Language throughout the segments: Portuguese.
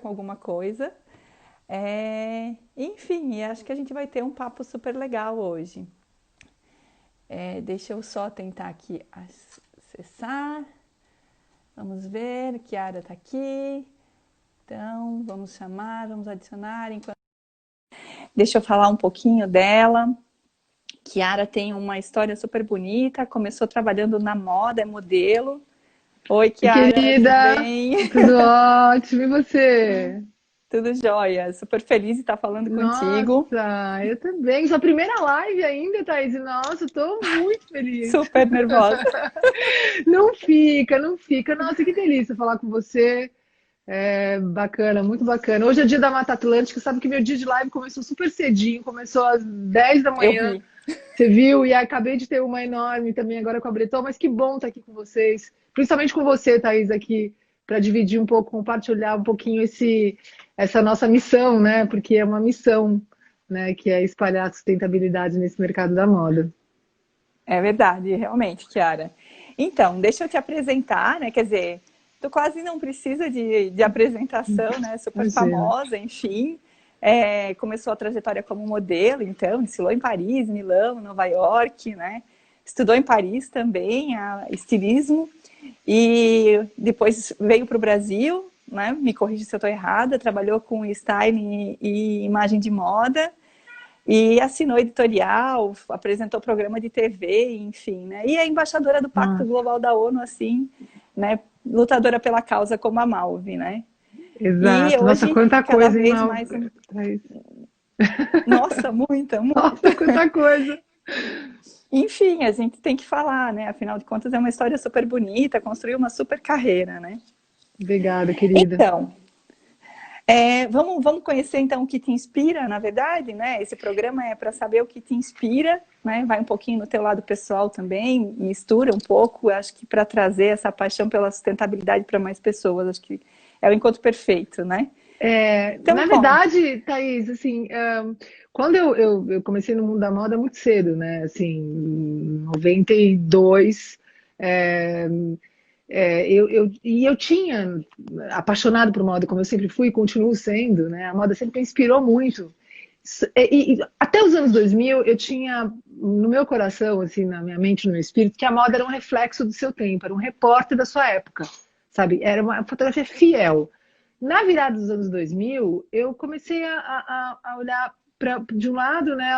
com alguma coisa. Enfim, acho que a gente vai ter um papo super legal hoje. Deixa eu só tentar aqui acessar. Vamos ver, Kiara está aqui. Então, vamos chamar, vamos adicionar. Deixa eu falar um pouquinho dela. Kiara tem uma história super bonita, começou trabalhando na moda, é modelo. Oi, Oi, Kiara, tudo querida, bem? tudo ótimo, e você? Tudo jóia, super feliz de estar falando contigo. Nossa, eu também. Sua primeira live ainda, Thaís. Nossa, eu tô muito feliz. Super nervosa. Não fica, não fica. Nossa, que delícia falar com você. É bacana, muito bacana. Hoje é dia da Mata Atlântica, sabe que meu dia de live começou super cedinho, começou às 10 da Eu manhã. vi. Você viu? E acabei de ter uma enorme também agora com a Breton, mas que bom estar aqui com vocês, principalmente com você, Thaís, aqui, para dividir um pouco, compartilhar um pouquinho essa nossa missão, né? Porque é uma missão, né? Que é espalhar sustentabilidade nesse mercado da moda. É verdade, realmente, Kiara. Então, deixa eu te apresentar, né? Quer dizer, tu quase não precisa de apresentação, né? Super Imagina. famosa, enfim. Começou a trajetória como modelo, então, desfilou em Paris, Milão, Nova York, né? Estudou em Paris também, estilismo, e depois veio para o Brasil, né? Me corrija se eu estou errada, trabalhou com styling e imagem de moda, e assinou editorial, apresentou programa de TV, enfim, né? E é embaixadora do Pacto Nossa, Global da ONU, assim, né? Lutadora pela causa como a Malve, né? E exato. Nossa, hoje, quanta cada coisa, hein, vez mais... Thaís? Nossa, muita, muita. Nossa, quanta coisa. Enfim, a gente tem que falar, né? Afinal de contas, é uma história super bonita, construiu uma super carreira, né? Obrigada, querida. Então, vamos conhecer então o que te inspira, na verdade, né? Esse programa é para saber o que te inspira, né? Vai um pouquinho no teu lado pessoal também, mistura um pouco, acho que para trazer essa paixão pela sustentabilidade para mais pessoas, acho que é o encontro perfeito, né? Então me Na conta. verdade, Thaís, assim, quando eu comecei no mundo da moda muito cedo, né? Assim, em 92, é, eu tinha apaixonado por moda, como eu sempre fui e continuo sendo, né? A moda sempre me inspirou muito. Até os anos 2000, eu tinha no meu coração, assim, na minha mente, no meu espírito, que a moda era um reflexo do seu tempo, era um repórter da sua época, sabe? Era uma fotografia fiel. Na virada dos anos 2000, eu comecei a olhar de um lado, né?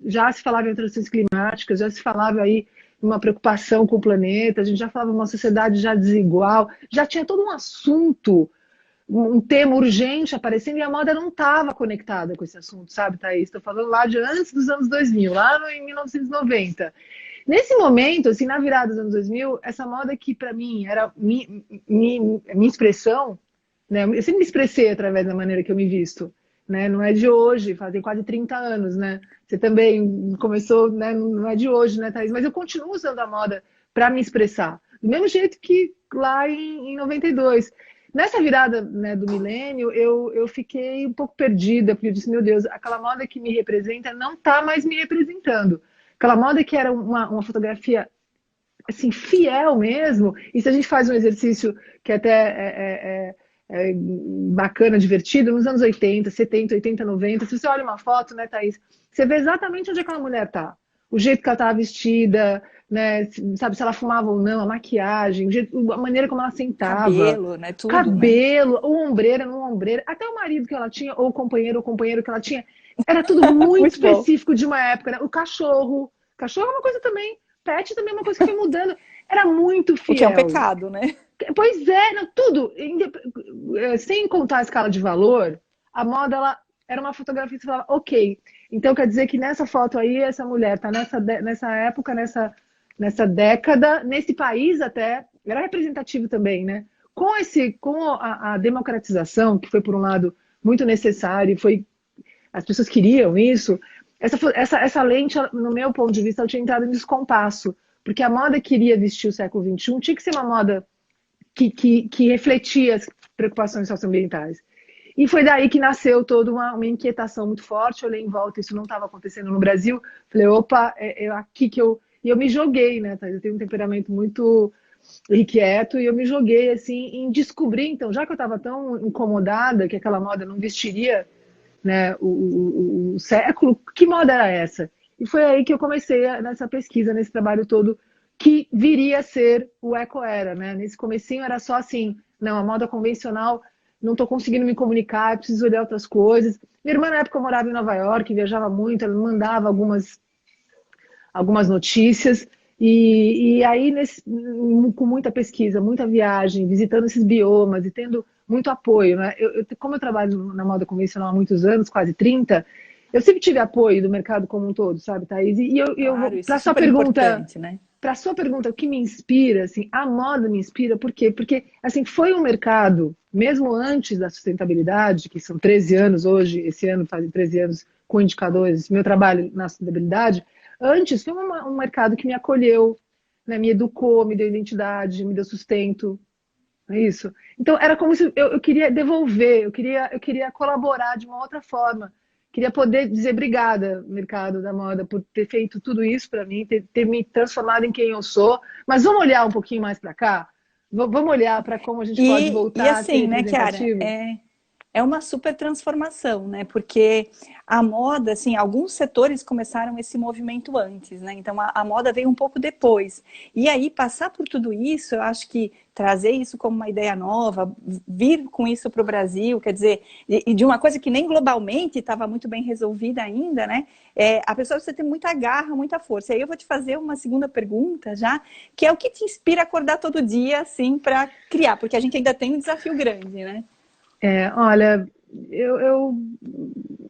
Já se falava em alterações climáticas, já se falava aí uma preocupação com o planeta, a gente já falava de uma sociedade já desigual, já tinha todo um assunto, um tema urgente aparecendo e a moda não estava conectada com esse assunto, sabe, Thaís? Estou falando lá de antes dos anos 2000, lá em 1990. Nesse momento, assim, na virada dos anos 2000, essa moda que para mim era minha expressão, né? Eu sempre me expressei através da maneira que eu me visto, né? Não é de hoje, fazem quase 30 anos, né? Você também começou, né? Não é de hoje, né, Thaís? Mas eu continuo usando a moda para me expressar, do mesmo jeito que lá em 92. Nessa virada, né, do milênio, eu fiquei um pouco perdida, porque eu disse, meu Deus, aquela moda que me representa não está mais me representando. Aquela moda que era uma fotografia assim, fiel mesmo. E se a gente faz um exercício que até bacana, divertido, nos anos 80, 70, 80, 90, se você olha uma foto, né, Thaís, você vê exatamente onde aquela mulher tá. O jeito que ela estava vestida, né, sabe, se ela fumava ou não, a maquiagem, a maneira como ela sentava, Cabelo, né? Tudo, né? cabelo, ou ombreira, não ombreira, até o marido que ela tinha, ou o companheiro que ela tinha, era tudo muito Muito bom. específico de uma época, né? O cachorro é uma coisa também, pet também é uma coisa que foi mudando. Era muito O que é um fiel. pecado, né? Pois é, não, tudo. Sem contar a escala de valor, a moda ela era uma fotografia que você falava, ok. Então quer dizer que nessa foto aí, essa mulher tá nessa época, nessa década, nesse país até, era representativo também, né? Com a democratização, que foi por um lado muito necessário, as pessoas queriam isso. Essa lente, no meu ponto de vista, ela tinha entrado em descompasso, porque a moda queria vestir o século XXI, tinha que ser uma moda que refletia as preocupações socioambientais. E foi daí que nasceu toda uma inquietação muito forte. Eu olhei em volta, isso não estava acontecendo no Brasil. Falei, opa, aqui que eu. E eu me joguei, né, Thais? Eu tenho um temperamento muito. irrequieto, e eu me joguei assim em descobrir, então, já que eu estava tão incomodada que aquela moda não vestiria, né, o século, que moda era essa? E foi aí que eu comecei nessa pesquisa, nesse trabalho todo, que viria a ser o Eco-Era, né? Nesse comecinho era só assim, não, a moda convencional, não estou conseguindo me comunicar, preciso olhar outras coisas. Minha irmã, na época, eu morava em Nova York, viajava muito, ela me mandava algumas notícias, e aí, com muita pesquisa, muita viagem, visitando esses biomas e tendo muito apoio, né? Como eu trabalho na moda convencional há muitos anos, quase 30, eu sempre tive apoio do mercado como um todo, sabe, Thaís? E Claro, isso para é a sua super pergunta, importante, né? o que me inspira, assim, a moda me inspira, por quê? Porque, assim, foi um mercado, mesmo antes da sustentabilidade, que são 13 anos hoje, esse ano fazem 13 anos com indicadores, meu trabalho na sustentabilidade, antes foi um mercado que me acolheu, né, me educou, me deu identidade, me deu sustento, é isso. Então, era como se eu queria devolver, eu queria colaborar de uma outra forma. Queria poder dizer obrigada, mercado da moda, por ter feito tudo isso para mim, ter me transformado em quem eu sou. Mas vamos olhar um pouquinho mais para cá? Vamos olhar para como a gente pode E voltar a ser assim, né, Chiara, representativo? é uma super transformação, né? Porque a moda, assim, alguns setores começaram esse movimento antes, né? Então a moda veio um pouco depois. E aí, passar por tudo isso, eu acho que trazer isso como uma ideia nova, vir com isso para o Brasil, quer dizer, e de uma coisa que nem globalmente estava muito bem resolvida ainda, né? A pessoa precisa ter muita garra, muita força. E aí eu vou te fazer uma segunda pergunta já, que é o que te inspira a acordar todo dia, assim, para criar? Porque a gente ainda tem um desafio grande, né? Olha,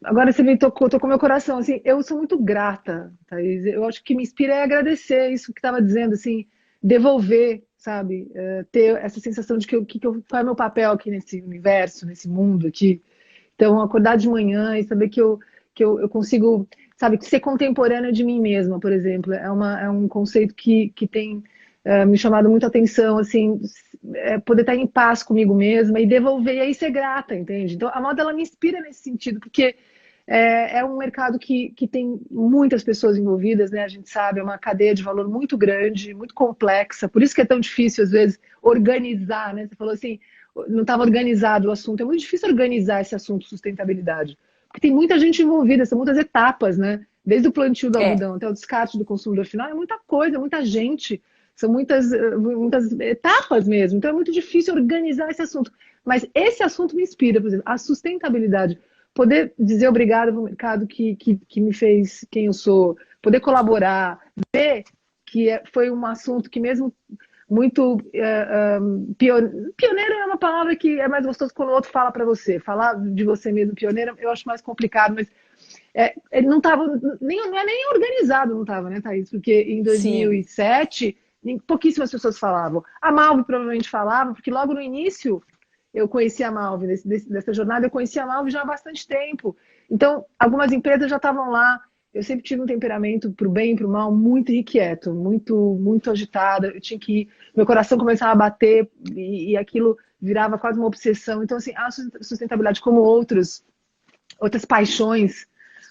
agora você me tocou meu coração, assim, eu sou muito grata, Thaís. Eu acho que me inspira é agradecer isso que estava dizendo, assim, devolver, sabe? Ter essa sensação de qual é meu papel aqui nesse universo, nesse mundo aqui. Então, acordar de manhã e saber que eu consigo, sabe, ser contemporânea de mim mesma, por exemplo, é um conceito que tem me chamado muita atenção, assim, poder estar em paz comigo mesma e devolver e aí ser grata, entende? Então, a moda, ela me inspira nesse sentido, porque é um mercado que tem muitas pessoas envolvidas, né? A gente sabe, é uma cadeia de valor muito grande, muito complexa, por isso que é tão difícil, às vezes, organizar, né? Você falou assim, não estava organizado o assunto, é muito difícil organizar esse assunto sustentabilidade, porque tem muita gente envolvida, são muitas etapas, né? Desde o plantio do É, algodão até o descarte do consumidor final, é muita coisa, muita gente, são muitas etapas mesmo, então é muito difícil organizar esse assunto. Mas esse assunto me inspira, por exemplo, a sustentabilidade. Poder dizer obrigado ao mercado que me fez quem eu sou, poder colaborar, ver que foi um assunto que mesmo muito pioneiro é uma palavra que é mais gostoso quando o outro fala para você. Falar de você mesmo pioneiro eu acho mais complicado, mas ele não estava não é nem organizado, não estava, né, Thaís? Porque em sim. 2007 pouquíssimas pessoas falavam. A Malve provavelmente falava, porque logo no início eu conheci a Malve, dessa jornada eu conheci a Malve já há bastante tempo. Então, algumas empresas já estavam lá. Eu sempre tive um temperamento para o bem e para o mal muito irrequieto, muito agitada. Eu tinha que ir, meu coração começava a bater e aquilo virava quase uma obsessão. Então, assim, a sustentabilidade, como outras paixões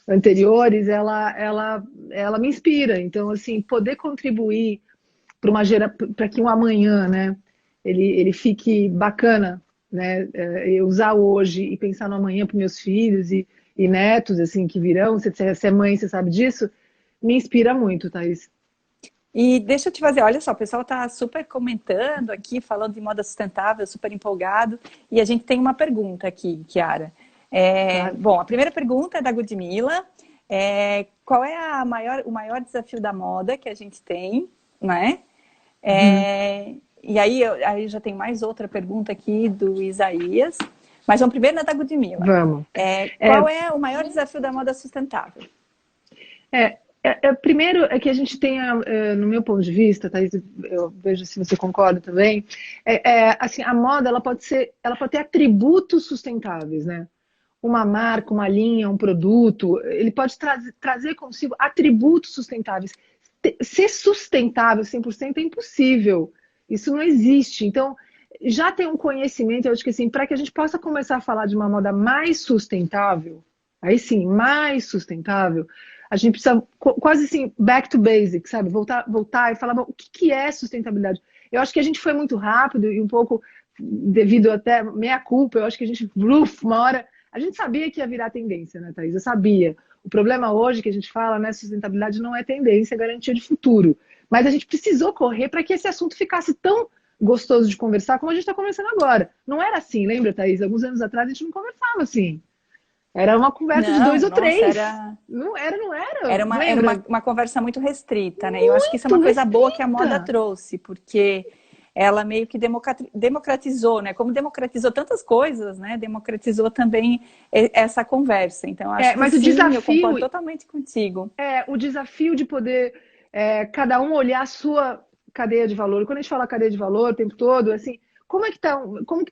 anteriores, ela me inspira. Então, assim, poder contribuir para que um amanhã, né, ele fique bacana, né, eu usar hoje e pensar no amanhã para meus filhos e netos, assim, que virão, você é mãe, você sabe disso, me inspira muito, Thaís. E deixa eu te fazer, olha só, o pessoal está super comentando aqui, falando de moda sustentável, super empolgado, e a gente tem uma pergunta aqui, Chiara. Claro. Bom, a primeira pergunta é da Ludmilla. Qual é o maior desafio da moda que a gente tem, né? Uhum. E aí já tem mais outra pergunta aqui do Isaías, mas vamos primeiro na da Ludmilla. Vamos. Qual é o maior desafio da moda sustentável? Primeiro é que a gente tenha, no meu ponto de vista, Thaís, eu vejo se você concorda também, assim, a moda ela pode ter atributos sustentáveis, né? Uma marca, uma linha, um produto, ele pode trazer consigo atributos sustentáveis. Ser sustentável 100% é impossível. Isso não existe. Então, já tem um conhecimento, eu acho que assim, para que a gente possa começar a falar de uma moda mais sustentável, aí sim, mais sustentável, a gente precisa quase assim, back to basics, sabe? Voltar e falar, bom, o que é sustentabilidade? Eu acho que a gente foi muito rápido e um pouco devido até meia culpa, eu acho que a gente, uma hora, a gente sabia que ia virar tendência, né, Thaís? Eu sabia. O problema hoje que a gente fala, né, sustentabilidade não é tendência, é garantia de futuro. Mas a gente precisou correr para que esse assunto ficasse tão gostoso de conversar como a gente está conversando agora. Não era assim, lembra, Thaís? Alguns anos atrás a gente não conversava assim. Era uma conversa de dois ou Nossa, três. Não era, não era. era Lembra? uma conversa muito restrita, né? Eu acho que isso é Muito uma coisa boa que a moda restrita. trouxe, porque ela meio que democratizou, né? Como democratizou tantas coisas, né? Democratizou também essa conversa. Então, acho que Mas o sim, eu concordo desafio, totalmente contigo. o desafio de poder cada um olhar a sua cadeia de valor. E quando a gente fala cadeia de valor o tempo todo, assim, como que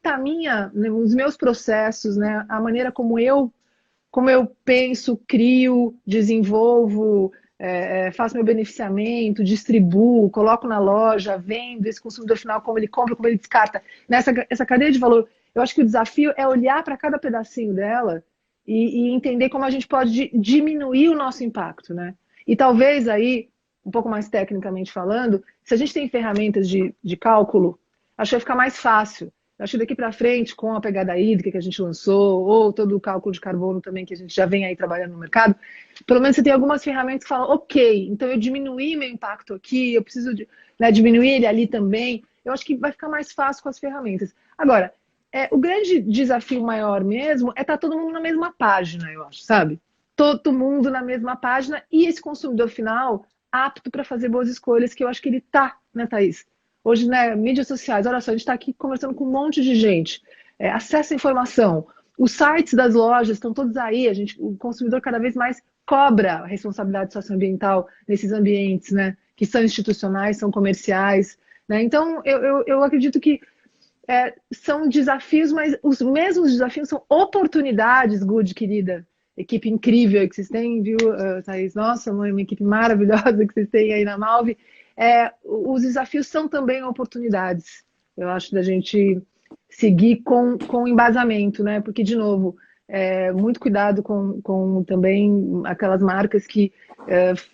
tá a minha, né, os meus processos, né? A maneira como eu penso, crio, desenvolvo, faço meu beneficiamento, distribuo, coloco na loja, vendo esse consumidor final, como ele compra, como ele descarta. Essa cadeia de valor, eu acho que o desafio é olhar para cada pedacinho dela e entender como a gente pode diminuir o nosso impacto, né? E talvez aí, um pouco mais tecnicamente falando, se a gente tem ferramentas de cálculo, acho que vai ficar mais fácil. Acho que daqui para frente, com a pegada hídrica que a gente lançou, ou todo o cálculo de carbono também que a gente já vem aí trabalhando no mercado, pelo menos você tem algumas ferramentas que falam, ok, então eu diminuí meu impacto aqui, eu preciso né, diminuir ele ali também. Eu acho que vai ficar mais fácil com as ferramentas. Agora, o grande desafio maior mesmo é estar todo mundo na mesma página, eu acho, sabe? Todo mundo na mesma página e esse consumidor final apto para fazer boas escolhas, que eu acho que ele tá, né, Thaís? Hoje, né, mídias sociais, olha só, a gente está aqui conversando com um monte de gente. Acesso à informação. Os sites das lojas estão todos aí. O consumidor cada vez mais cobra a responsabilidade socioambiental nesses ambientes, né? Que são institucionais, são comerciais. Né? Então, eu acredito que são desafios, mas os mesmos desafios são oportunidades, Good, querida. Equipe incrível que vocês têm, viu, Thaís? Nossa, uma equipe maravilhosa que vocês têm aí na Malve. Os desafios são também oportunidades. Eu acho da gente seguir com embasamento, né? Porque, de novo, muito cuidado com também aquelas marcas que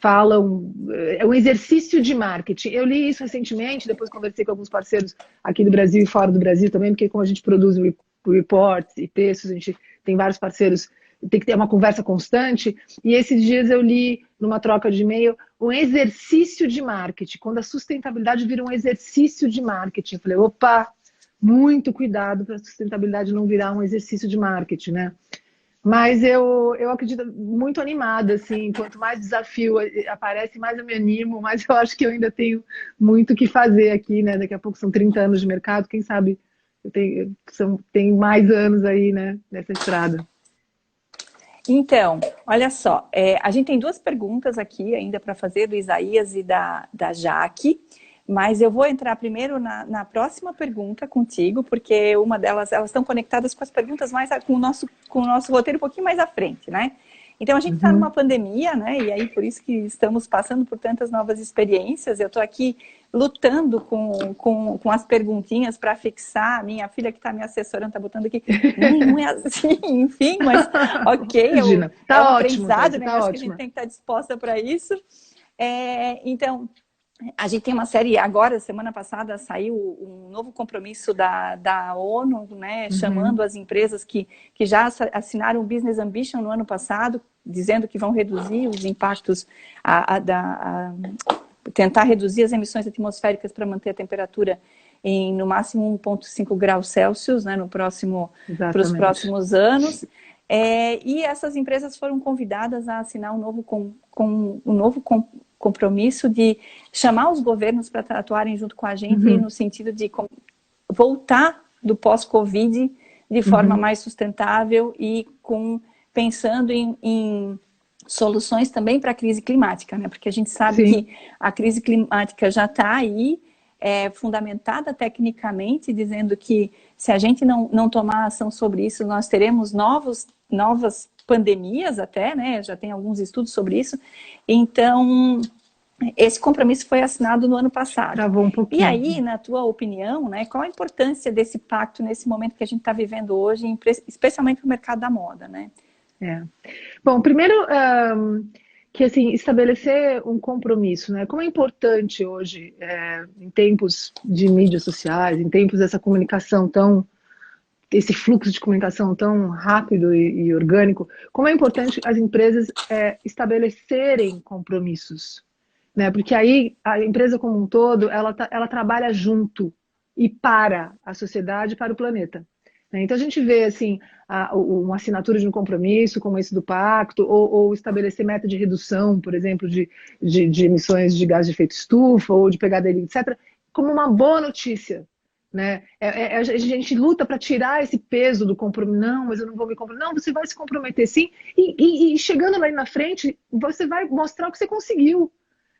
falam. É um exercício de marketing. Eu li isso recentemente, depois conversei com alguns parceiros aqui do Brasil e fora do Brasil também, porque como a gente produz reports e textos, a gente tem vários parceiros, tem que ter uma conversa constante. E esses dias eu li, numa troca de e-mail, um exercício de marketing, quando a sustentabilidade vira um exercício de marketing. Eu falei, opa, muito cuidado para a sustentabilidade não virar um exercício de marketing, né? Mas eu acredito muito animada, assim, quanto mais desafio aparece, mais eu me animo, mais eu acho que eu ainda tenho muito o que fazer aqui, né? Daqui a pouco são 30 anos de mercado, quem sabe eu tenho mais anos aí, né, nessa estrada. Então, olha só, a gente tem duas perguntas aqui ainda para fazer, do Isaías e da Jaque, mas eu vou entrar primeiro na próxima pergunta contigo, porque uma delas, elas estão conectadas com as perguntas mais com o nosso roteiro um pouquinho mais à frente, né? Então, a gente está numa pandemia, né? E aí, por isso que estamos passando por tantas novas experiências. Eu estou aqui lutando com as perguntinhas para fixar. Minha filha que está me assessorando está botando aqui, mãe, não é assim, enfim, mas ok, Imagina, é um ótimo, aprendizado, Thaís, né? tá Acho que a gente ótima. tem que estar disposta para isso. Então, a gente tem uma série, agora, semana passada, saiu um novo compromisso da ONU, né, chamando as empresas que já assinaram o Business Ambition no ano passado, dizendo que vão reduzir os impactos, tentar reduzir as emissões atmosféricas para manter a temperatura em, no máximo, 1,5 graus Celsius, né, para os próximos anos. E essas empresas foram convidadas a assinar um novo compromisso de chamar os governos para atuarem junto com a gente no sentido de voltar do pós-Covid de forma mais sustentável e pensando em soluções também para a crise climática, né? Porque a gente sabe que a crise climática já está aí, fundamentada tecnicamente, dizendo que se a gente não tomar ação sobre isso, nós teremos novas pandemias até, né? Já tem alguns estudos sobre isso. Então, esse compromisso foi assinado no ano passado. Travou um pouquinho. E aí, na tua opinião, né, qual a importância desse pacto nesse momento que a gente está vivendo hoje, especialmente no mercado da moda, né? Bom, primeiro, que assim, estabelecer um compromisso, né? Como é importante hoje, em tempos de mídias sociais, em tempos dessa comunicação tão, esse fluxo de comunicação tão rápido e orgânico, como é importante as empresas estabelecerem compromissos, né? Porque aí a empresa como um todo, ela trabalha junto e para a sociedade, para o planeta. Né? Então a gente vê assim uma assinatura de um compromisso, como esse do pacto, ou estabelecer meta de redução, por exemplo, de emissões de gás de efeito estufa ou de pegada, etc., como uma boa notícia. Né? A gente luta para tirar esse peso do compromisso. Não, mas eu não vou me comprometer. Não, você vai se comprometer sim. E chegando lá na frente, você vai mostrar o que você conseguiu.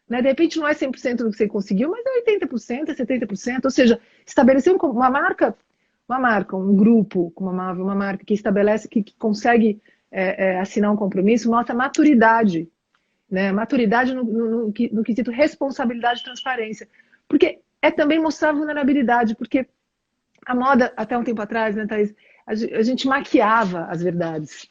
Né? De repente não é 100% do que você conseguiu, mas é 80%, é 70%. Ou seja, estabelecer uma marca, um grupo, como uma marca que estabelece, que consegue assinar um compromisso, mostra maturidade. Né? Maturidade no quesito responsabilidade e transparência. Porque é também mostrar vulnerabilidade, porque a moda, até um tempo atrás, né, Thaís, a gente maquiava as verdades,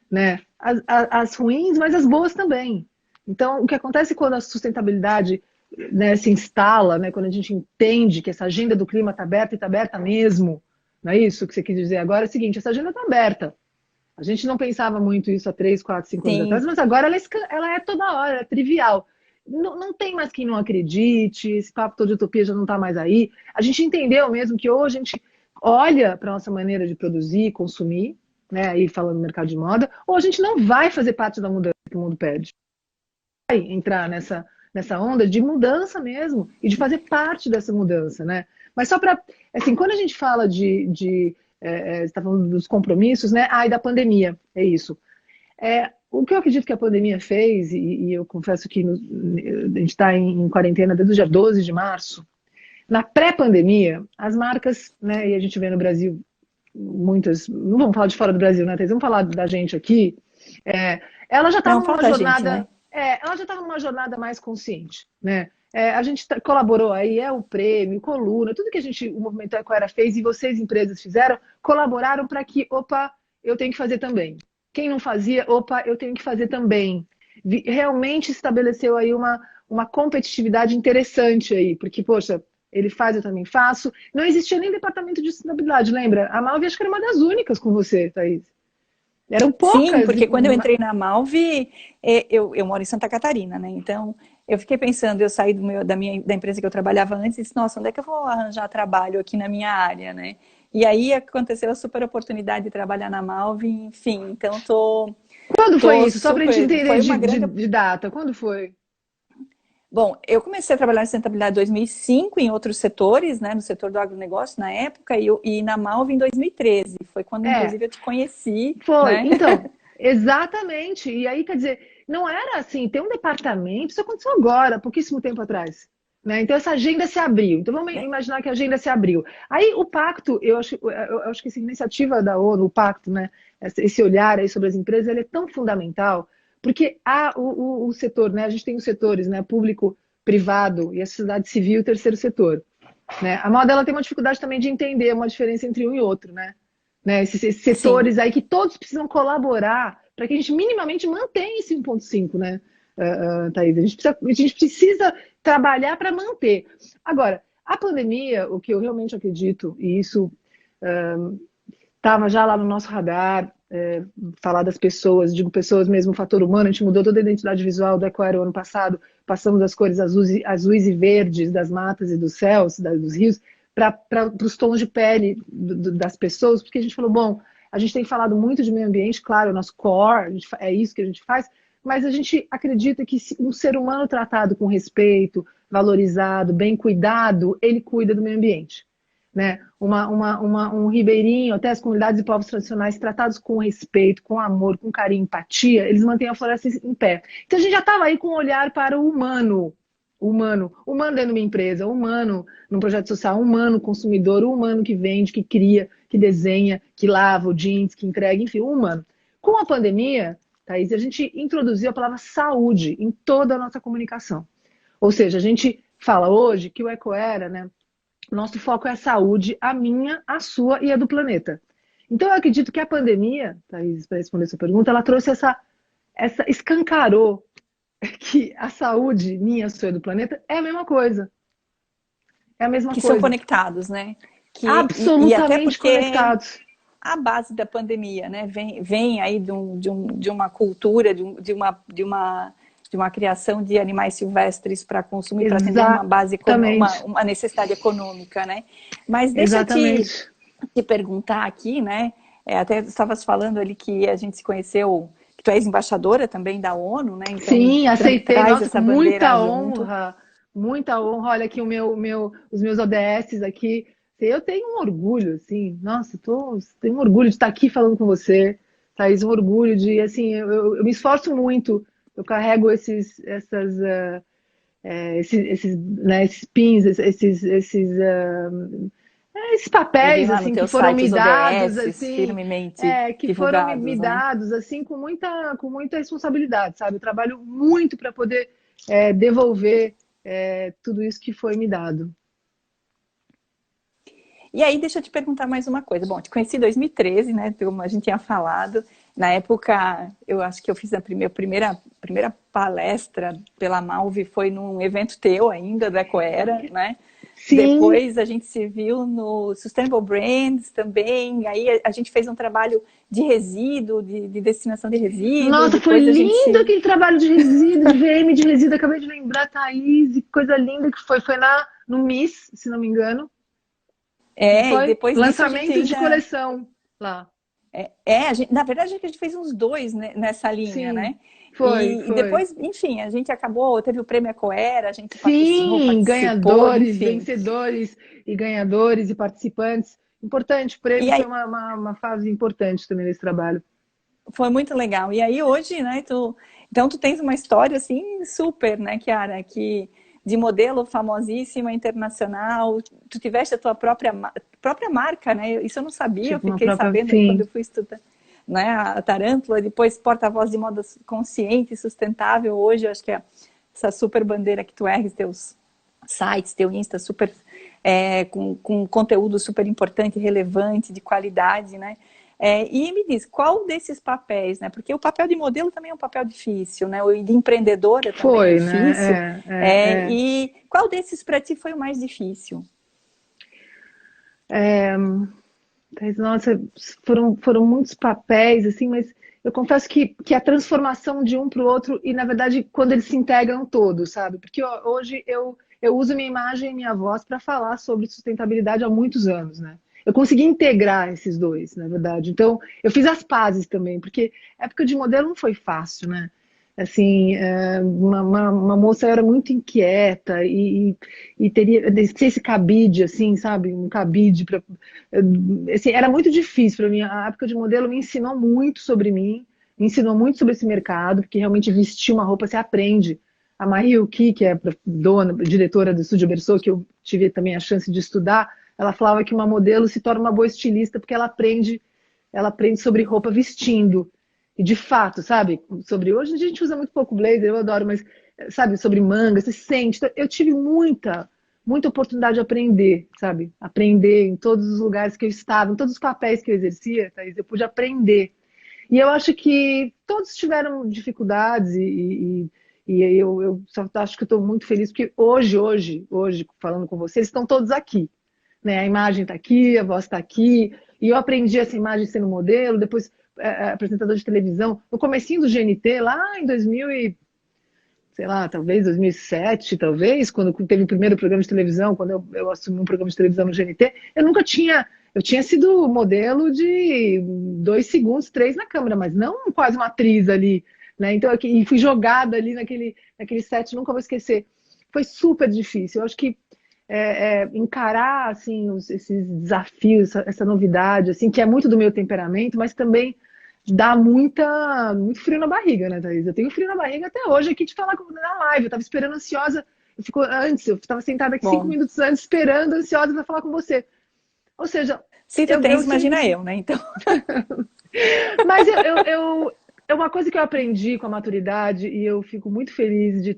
né? As ruins, mas as boas também. Então, o que acontece quando a sustentabilidade, né, se instala, né, quando a gente entende que essa agenda do clima está aberta e está aberta mesmo, não é isso que você quis dizer agora? É o seguinte, essa agenda está aberta. A gente não pensava muito isso há 3, 4, 5 anos atrás, mas agora ela é toda hora, ela é trivial. Não tem mais quem não acredite, esse papo todo de utopia já não está mais aí. A gente entendeu mesmo que hoje a gente olha para a nossa maneira de produzir, consumir, né, aí falando no mercado de moda, ou a gente não vai fazer parte da mudança que o mundo pede. Vai entrar nessa onda de mudança mesmo, e de fazer parte dessa mudança, né? Mas só para, assim, quando a gente fala você está falando dos compromissos, né? E da pandemia, é isso. O que eu acredito que a pandemia fez, e eu confesso que a gente está em quarentena desde o dia 12 de março, na pré-pandemia, as marcas, né, e a gente vê no Brasil muitas, não vamos falar de fora do Brasil, né, Thais? Vamos falar da gente aqui, ela já estava numa jornada, gente, né? Ela já estava numa jornada mais consciente, né? A gente colaborou aí, o prêmio, coluna, tudo que o Movimento Ecoera fez e vocês, empresas, fizeram, colaboraram para que, opa, eu tenho que fazer também. Quem não fazia, opa, eu tenho que fazer também. Realmente estabeleceu aí uma competitividade interessante aí, porque, poxa, ele faz, eu também faço. Não existia nem departamento de sustentabilidade, lembra? A Malve acho que era uma das únicas com você, Thaís. Eram poucas. Sim, porque quando eu entrei na Malve, eu moro em Santa Catarina, né? Então, eu fiquei pensando, eu saí da empresa que eu trabalhava antes e disse, nossa, onde é que eu vou arranjar trabalho aqui na minha área, né? E aí aconteceu a super oportunidade de trabalhar na Malve, enfim, então Quando foi isso? Só para a gente entender de data, quando foi? Bom, eu comecei a trabalhar em sustentabilidade em 2005 em outros setores, né, no setor do agronegócio na época, e na Malve em 2013. Foi quando, inclusive, eu te conheci. Foi, né? Então, exatamente. E aí, quer dizer, não era assim, tem um departamento, isso aconteceu agora, pouquíssimo tempo atrás. Né? Então, essa agenda se abriu. Então, vamos imaginar que a agenda se abriu. Aí, o pacto, eu acho que essa iniciativa da ONU, o pacto, né, esse olhar aí sobre as empresas, ele é tão fundamental, porque há o setor, né, a gente tem os setores, né, público, privado e a sociedade civil e o terceiro setor. Né? A moda ela tem uma dificuldade também de entender uma diferença entre um e outro, né? Esses setores aí que todos precisam colaborar para que a gente minimamente mantenha esse 1,5, né, Thaís? A gente precisa trabalhar para manter. Agora, a pandemia, o que eu realmente acredito, e isso estava já lá no nosso radar, falar das pessoas, digo pessoas mesmo, o fator humano, a gente mudou toda a identidade visual do Ecoera ano passado, passamos das cores azuis e verdes das matas e dos céus, dos rios, para os tons de pele das pessoas, porque a gente falou, bom, a gente tem falado muito de meio ambiente, claro, o nosso core, é isso que a gente faz, mas a gente acredita que um ser humano tratado com respeito, valorizado, bem cuidado, ele cuida do meio ambiente. Né? Um ribeirinho, até as comunidades e povos tradicionais tratados com respeito, com amor, com carinho, empatia, eles mantêm a floresta em pé. Então a gente já estava aí com um olhar para o humano dentro de uma empresa, humano num projeto social, humano consumidor, humano que vende, que cria, que desenha, que lava o jeans, que entrega, enfim, humano. Com a pandemia, Thaís, a gente introduziu a palavra saúde em toda a nossa comunicação. Ou seja, a gente fala hoje que o Ecoera, né, nosso foco é a saúde, a minha, a sua e a do planeta. Então, eu acredito que a pandemia, Thaís, para responder a sua pergunta, ela trouxe escancarou que a saúde minha, sua e do planeta é a mesma coisa. É a mesma Que são coisa. conectados, né? E até Absolutamente porque conectados. a base da pandemia, né? Vem aí de uma cultura, de uma criação de animais silvestres para consumir, para atender uma base, Exatamente. uma necessidade econômica, né? Mas deixa eu Exatamente. te perguntar aqui, né? Até estavas falando ali que a gente se conheceu, que tu és embaixadora também da ONU, né? Então Sim, aceitei. traz Nossa, com essa bandeira muita junto. honra. Muita honra. Olha aqui os meus ODS aqui. Eu tenho um orgulho, assim. Nossa, tenho um orgulho de estar aqui falando com você, Thaís. Um orgulho de, assim, eu me esforço muito. Eu carrego esses pins, esses Eu vi papéis lá no assim que teu foram site me os dados ODS assim, firmemente que foram me divulgados, né? dados assim com muita responsabilidade, sabe? Eu trabalho muito para poder devolver tudo isso que foi me dado. E aí, deixa eu te perguntar mais uma coisa. Bom, te conheci em 2013, né? Como a gente tinha falado. Na época, eu acho que eu fiz a primeira palestra pela Malve foi num evento teu ainda, do Ecoera, né? Sim, Depois a gente se viu no Sustainable Brands também. Aí a gente fez um trabalho de resíduo, de destinação de resíduo. nossa, foi Depois a gente lindo se. aquele trabalho de resíduo, de VM de resíduo. Acabei de lembrar, Thaís, que coisa linda que foi. Foi no MIS, se não me engano. Não E foi? depois disso a gente Lançamento de ainda. coleção lá. Na verdade, a gente fez uns dois, né, nessa linha, Sim, né? foi, E foi. depois, enfim, a gente acabou, teve o prêmio Ecoera, a gente patrocinou, Sim, participou, ganhadores, enfim. vencedores e ganhadores e participantes. Importante, o E prêmio foi aí uma fase importante também nesse trabalho. foi muito legal. E aí hoje, né, então tu tens uma história assim super, né, Chiara, que de modelo famosíssima internacional, tu tiveste a tua própria marca, né? Isso eu não sabia, eu Tipo, uma fiquei própria. sabendo aí quando eu Sim, fui estudar, né, a Tarântula, depois porta-voz de moda consciente e sustentável. Hoje eu acho que é essa super bandeira que tu ergues, teus sites, teu Insta super com conteúdo super importante, relevante, de qualidade, né? E me diz, qual desses papéis, né? Porque o papel de modelo também é um papel difícil, né? O de empreendedora também é foi, difícil. né? É. E qual desses para ti foi o mais difícil? Mas, nossa, foram muitos papéis, assim, mas eu confesso que a transformação de um para o outro, e na verdade, quando eles se integram todos, sabe? Porque hoje eu uso minha imagem e minha voz para falar sobre sustentabilidade há muitos anos, né? Eu consegui integrar esses dois, na verdade. Então, eu fiz as pazes também, porque a época de modelo não foi fácil, né? Assim, uma moça era muito inquieta e teria esse cabide, assim, sabe? Um cabide para assim, era muito difícil para mim. A época de modelo me ensinou muito sobre mim, me ensinou muito sobre esse mercado, porque realmente vestir uma roupa você aprende. A Marie Uki, que é dona, diretora do Estúdio Berceau, que eu tive também a chance de estudar, ela falava que uma modelo se torna uma boa estilista porque ela aprende sobre roupa vestindo. E de fato, sabe? Sobre hoje a gente usa muito pouco blazer, eu adoro, mas sabe, sobre manga, você sente. Então, eu tive muita oportunidade de aprender, sabe? Aprender em todos os lugares que eu estava, em todos os papéis que eu exercia, Thaís, eu pude aprender. E eu acho que todos tiveram dificuldades e eu só acho que eu estou muito feliz porque hoje, falando com vocês, estão todos aqui, né? A imagem está aqui, a voz está aqui, e eu aprendi essa imagem sendo modelo, depois apresentador de televisão, no comecinho do GNT, lá em 2000 sei lá, talvez 2007, talvez, quando teve o primeiro programa de televisão, quando eu assumi um programa de televisão no GNT, eu tinha sido modelo de 2 segundos, 3 na câmera, mas não quase uma atriz ali, né? Então, e fui jogada ali naquele set, nunca vou esquecer. Foi super difícil. Eu acho que encarar assim esses desafios, essa novidade, assim, que é muito do meu temperamento, mas também dá muito frio na barriga, né, Thaís? Eu tenho frio na barriga até hoje aqui de falar na live. Eu tava esperando ansiosa. Eu estava sentada aqui cinco Bom, minutos antes, esperando, ansiosa para falar com você. Ou seja, se tu eu tens, sinto. imagina eu, né? Então, Mas é uma coisa que eu aprendi com a maturidade e eu fico muito feliz de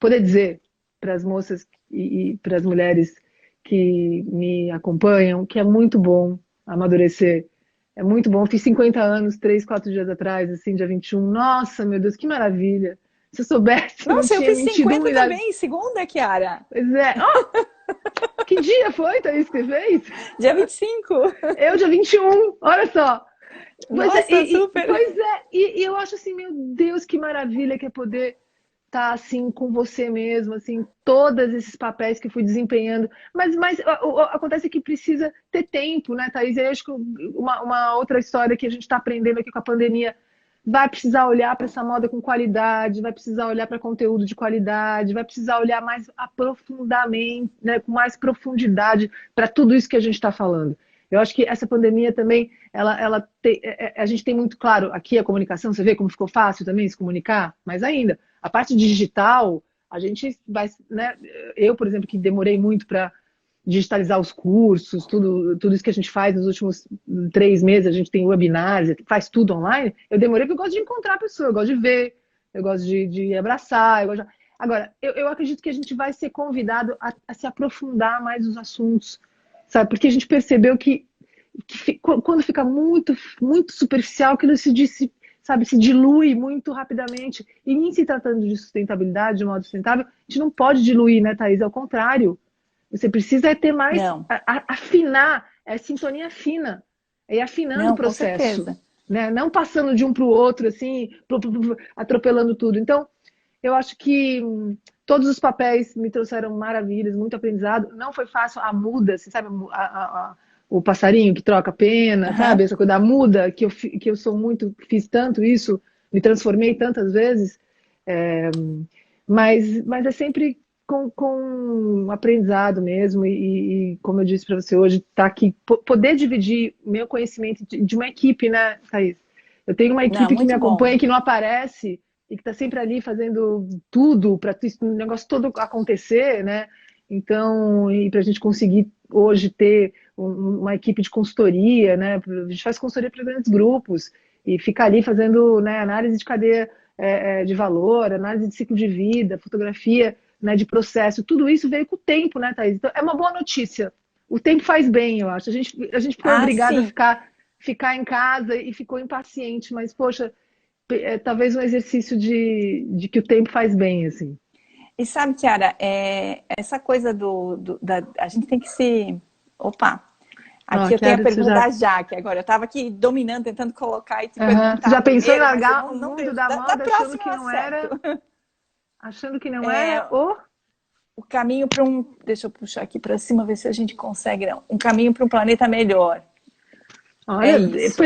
poder dizer para as moças e para as mulheres que me acompanham que é muito bom amadurecer. É muito bom. Fiz 50 anos, 3, 4 dias atrás, assim, dia 21. Nossa, meu Deus, que maravilha. Se eu soubesse, eu não Nossa, eu tinha fiz mentido 50 uma idade. também, segunda, Kiara. Pois é. Que dia foi, Thaís, que você fez? Dia 25. Eu, dia 21, olha só. Pois é, Nossa, super. e eu acho assim, meu Deus, que maravilha que é poder estar assim com você mesmo, assim, todos esses papéis que eu fui desempenhando. Mas acontece que precisa ter tempo, né, Thaís? Eu acho que uma outra história que a gente está aprendendo aqui com a pandemia, vai precisar olhar para essa moda com qualidade, vai precisar olhar para conteúdo de qualidade, vai precisar olhar mais aprofundamento, né, com mais profundidade para tudo isso que a gente está falando. Eu acho que essa pandemia também, a gente tem muito claro aqui a comunicação, você vê como ficou fácil também se comunicar, mas ainda, a parte digital, a gente vai, né, eu, por exemplo, que demorei muito para digitalizar os cursos, tudo isso que a gente faz nos últimos 3 meses, a gente tem webinars, faz tudo online, eu demorei porque eu gosto de encontrar a pessoa, eu gosto de ver, eu gosto de abraçar, Agora, eu acredito que a gente vai ser convidado a se aprofundar mais nos assuntos, sabe? Porque a gente percebeu que quando fica muito, muito superficial, aquilo sabe, se dilui muito rapidamente. E em se tratando de sustentabilidade, de modo sustentável, a gente não pode diluir, né, Thaís? Ao contrário, você precisa ter mais, Não, afinar, sintonia fina, é ir afinando o não, com processo, certeza. né? Não passando de um para o outro, assim, atropelando tudo. Então, eu acho que todos os papéis me trouxeram maravilhas, muito aprendizado. Não foi fácil a muda, você sabe, o passarinho que troca pena, Aham. sabe? Essa coisa da muda, que eu sou muito, fiz tanto isso, me transformei tantas vezes. É, mas é sempre com aprendizado mesmo, como eu disse para você hoje, tá aqui, poder dividir meu conhecimento de uma equipe, né, Thaís? Eu tenho uma Não, equipe que me muito bom. acompanha, que não aparece, e que está sempre ali fazendo tudo para o negócio todo acontecer, né? Então, e para a gente conseguir hoje ter uma equipe de consultoria, né? A gente faz consultoria para grandes grupos e fica ali fazendo, né, análise de cadeia de valor, análise de ciclo de vida, fotografia, né, de processo, tudo isso veio com o tempo, né, Thaís? Então, é uma boa notícia. O tempo faz bem, eu acho. A gente foi Ah, obrigada a sim. ficar em casa e ficou impaciente, mas, poxa, talvez um exercício de que o tempo faz bem, assim. E sabe, Kiara, essa coisa a gente tem que se... Opa! Ó, Aqui eu tenho a Chiara, você pergunta já, da Jaque agora. Eu estava aqui dominando, tentando colocar e te você perguntar já pensou em primeiro, mas eu largar não, o não mundo veio. da Da moda achando próxima que eu não acerto. era, achando que não era O caminho para um... Deixa eu puxar aqui para cima, ver se a gente consegue. Não. Um caminho para um planeta melhor. É Olha, isso.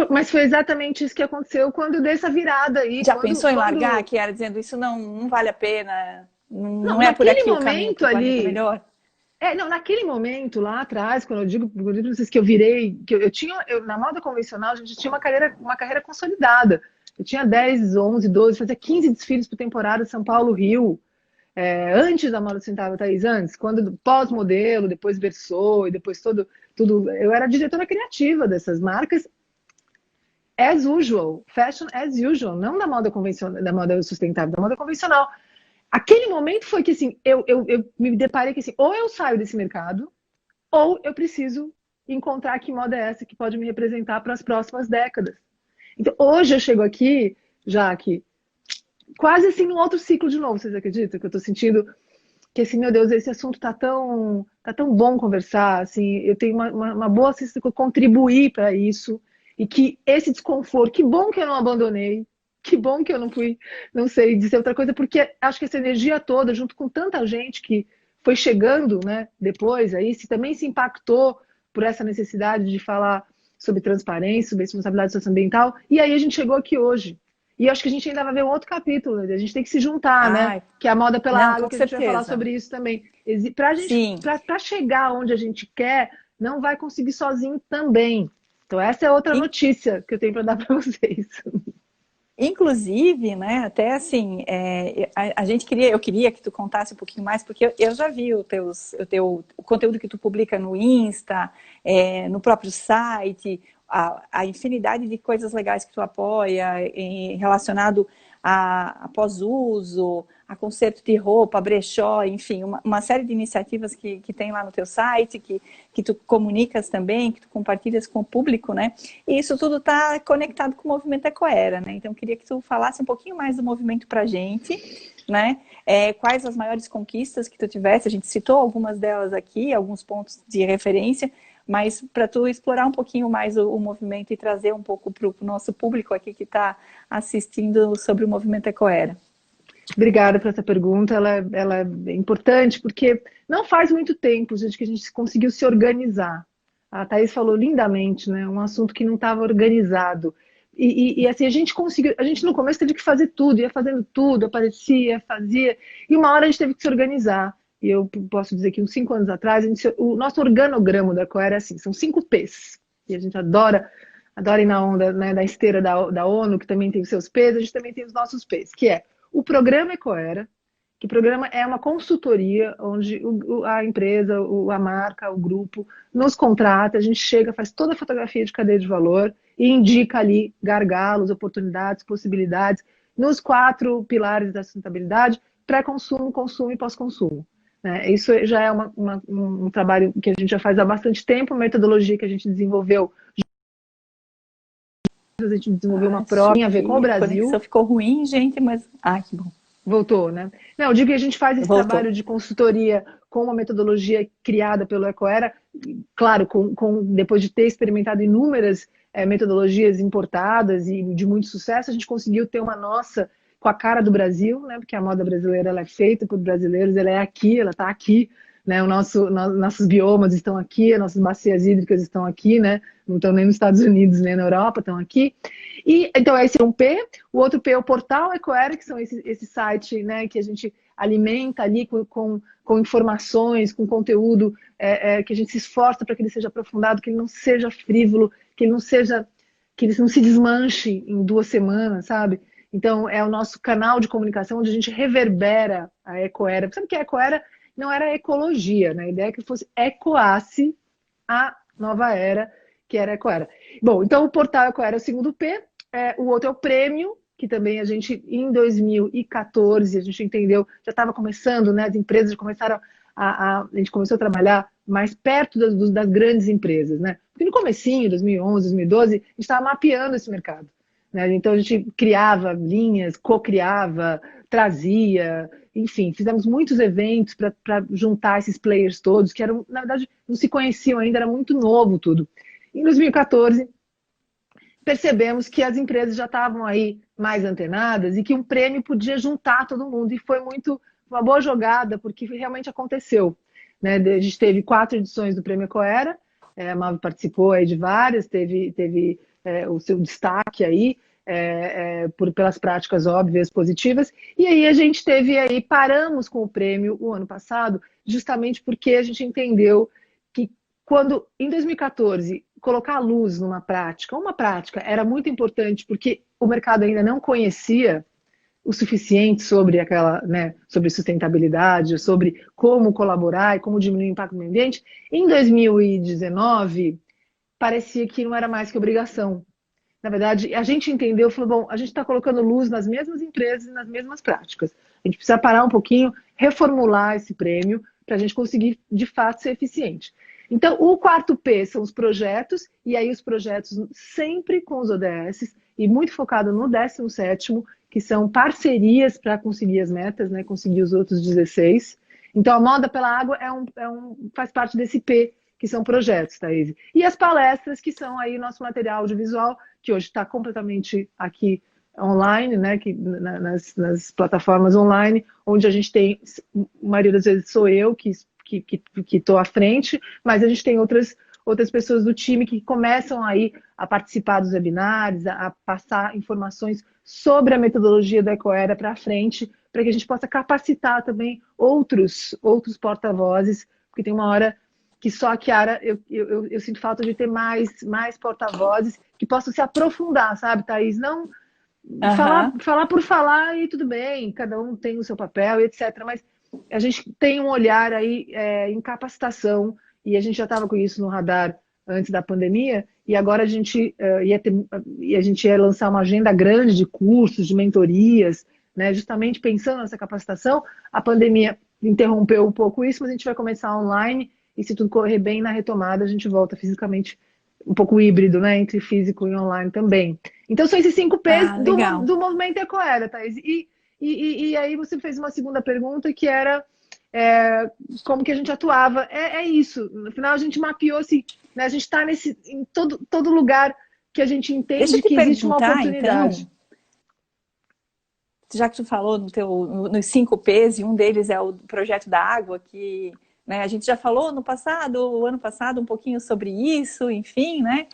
mas foi exatamente isso que aconteceu quando deu essa virada aí, Já pensou em largar, quando... Kiara, dizendo isso não vale a pena, Não, não é por naquele aqui o caminho para momento o planeta ali, melhor? não, naquele momento lá atrás, quando eu digo para vocês que eu virei, que eu tinha, na moda convencional, a gente tinha uma carreira consolidada. Eu tinha 10, 11, 12, fazia 15 desfiles por temporada São Paulo, Rio. Antes da moda sustentável, Thaís, antes, quando pós-modelo, depois Verso, e depois tudo. Eu era diretora criativa dessas marcas, as usual, fashion as usual, não da moda convencional, da moda sustentável, da moda convencional. Aquele momento foi que assim, eu me deparei que assim, ou eu saio desse mercado, ou eu preciso encontrar que moda é essa que pode me representar para as próximas décadas. Então, hoje eu chego aqui, já que quase assim num outro ciclo de novo, vocês acreditam? Que eu estou sentindo que assim, meu Deus, esse assunto tá tão bom conversar, assim, eu tenho uma boa sensação de contribuir para isso, e que esse desconforto, que bom que eu não abandonei, que bom que eu não fui, não sei dizer outra coisa, porque acho que essa energia toda, junto com tanta gente que foi chegando, né, depois aí, se também se impactou por essa necessidade de falar sobre transparência, sobre responsabilidade socioambiental, e aí a gente chegou aqui hoje. E acho que a gente ainda vai ver um outro capítulo, né? A gente tem que se juntar, né? Ai, Que é a moda pela não, água, com que a gente vai falar certeza. sobre isso também. Para gente, Sim. para chegar onde a gente quer, não vai conseguir sozinho também. Então essa é outra notícia que eu tenho para dar para vocês. Inclusive, né, até assim, a gente eu queria que tu contasse um pouquinho mais, porque eu já vi o conteúdo que tu publica no Insta, no próprio site, a infinidade de coisas legais que tu apoia relacionado a pós-uso, a conserto de roupa, brechó, enfim, uma série de iniciativas que tem lá no teu site, que tu comunicas também, que tu compartilhas com o público, né? E isso tudo está conectado com o movimento Ecoera, né? Então, eu queria que tu falasse um pouquinho mais do movimento para a gente, né? Quais as maiores conquistas que tu tivesse? A gente citou algumas delas aqui, alguns pontos de referência, mas para tu explorar um pouquinho mais o movimento e trazer um pouco para o nosso público aqui que está assistindo sobre o movimento Ecoera. Obrigada por essa pergunta, ela é importante porque não faz muito tempo, gente, que a gente conseguiu se organizar. A Thaís falou lindamente, né? Um assunto que não estava organizado. E assim, a gente conseguiu, a gente no começo teve que fazer tudo, ia fazendo tudo, aparecia, fazia, e uma hora a gente teve que se organizar. E eu posso dizer que uns 5 anos atrás, o nosso organograma da Ecoera é assim, são 5 P's. E a gente adora ir na onda, né, da esteira da ONU, que também tem os seus P's, a gente também tem os nossos P's, que é o programa Ecoera, que o programa é uma consultoria onde a empresa, a marca, o grupo nos contrata, a gente chega, faz toda a fotografia de cadeia de valor e indica ali gargalos, oportunidades, possibilidades nos 4 pilares da sustentabilidade: pré-consumo, consumo e pós-consumo. Né? Isso já é um trabalho que a gente já faz há bastante tempo, uma metodologia que a gente desenvolveu uma prova tem a ver com o Brasil. A conexão ficou ruim, gente, mas... que bom. Voltou, né? Não, eu digo que a gente faz esse trabalho de consultoria com uma metodologia criada pelo Ecoera, claro, depois de ter experimentado inúmeras metodologias importadas e de muito sucesso, a gente conseguiu ter uma nossa com a cara do Brasil, né? Porque a moda brasileira ela é feita por brasileiros, ela é aqui, ela está aqui. Né, nossos biomas estão aqui, as nossas bacias hídricas estão aqui, né, não estão nem nos Estados Unidos, nem na Europa, estão aqui. E, então, esse é um P. O outro P é o portal Ecoera, que são esse site, né, que a gente alimenta ali com informações, com conteúdo que a gente se esforça para que ele seja aprofundado, que ele não seja frívolo, que ele não se desmanche em 2 semanas, sabe? Então, é o nosso canal de comunicação onde a gente reverbera a Ecoera. Sabe o que é a Ecoera? Não era ecologia, né? A ideia é que fosse ecoasse a nova era, que era a Ecoera. Bom, então o portal Ecoera é o segundo P, o outro é o prêmio, que também a gente, em 2014, a gente entendeu, já estava começando, né? As empresas começaram a gente começou a trabalhar mais perto das grandes empresas, né? Porque no comecinho, 2011, 2012, a gente estava mapeando esse mercado. Né? Então a gente criava linhas, co-criava, trazia, enfim, fizemos muitos eventos para juntar esses players todos, que eram, na verdade, não se conheciam ainda, era muito novo tudo. Em 2014, percebemos que as empresas já estavam aí mais antenadas e que um prêmio podia juntar todo mundo. E foi uma boa jogada, porque realmente aconteceu. Né? A gente teve 4 edições do Prêmio Ecoera, a Mavi participou aí de várias, teve o seu destaque aí, pelas práticas óbvias, positivas. E aí a gente paramos com o prêmio o ano passado, justamente porque a gente entendeu que quando, em 2014, colocar a luz numa prática, uma prática era muito importante porque o mercado ainda não conhecia o suficiente sobre sobre sustentabilidade, sobre como colaborar e como diminuir o impacto no meio ambiente. Em 2019, parecia que não era mais que obrigação. Na verdade, a gente entendeu, falou, bom, a gente está colocando luz nas mesmas empresas e nas mesmas práticas. A gente precisa parar um pouquinho, reformular esse prêmio para a gente conseguir, de fato, ser eficiente. Então, o 4 P são os projetos, e aí os projetos sempre com os ODS, e muito focado no 17º, que são parcerias para conseguir as metas, né, conseguir os outros 16. Então, a Moda pela Água faz parte desse P, que são projetos, Thaís. E as palestras, que são aí nosso material audiovisual, que hoje está completamente aqui online, né, nas plataformas online, onde a gente tem, a maioria das vezes sou eu que estou à frente, mas a gente tem outras pessoas do time que começam aí a participar dos webinários, a passar informações sobre a metodologia da Ecoera para frente, para que a gente possa capacitar também outros porta-vozes, porque tem uma hora que só a Chiara, eu sinto falta de ter mais porta-vozes que possam se aprofundar, sabe, Thaís? Não falar por falar e tudo bem, cada um tem o seu papel e etc. Mas a gente tem um olhar aí em capacitação, e a gente já estava com isso no radar antes da pandemia, e agora a gente ia lançar uma agenda grande de cursos, de mentorias, né? Justamente pensando nessa capacitação, a pandemia interrompeu um pouco isso, mas a gente vai começar online e se tudo correr bem na retomada, a gente volta fisicamente um pouco híbrido, né? Entre físico e online também. Então são esses 5 P's Ah, legal. do movimento Ecoera, Thaís. E aí você fez uma segunda pergunta que era como que a gente atuava. É isso. No final a gente mapeou-se, né? A gente está em todo lugar que a gente Deixa eu entende te que existe uma perguntar, oportunidade. então, já que tu falou nos 5 P's, e um deles é o projeto da água, que, né, a gente já falou o ano passado, um pouquinho sobre isso, enfim, né?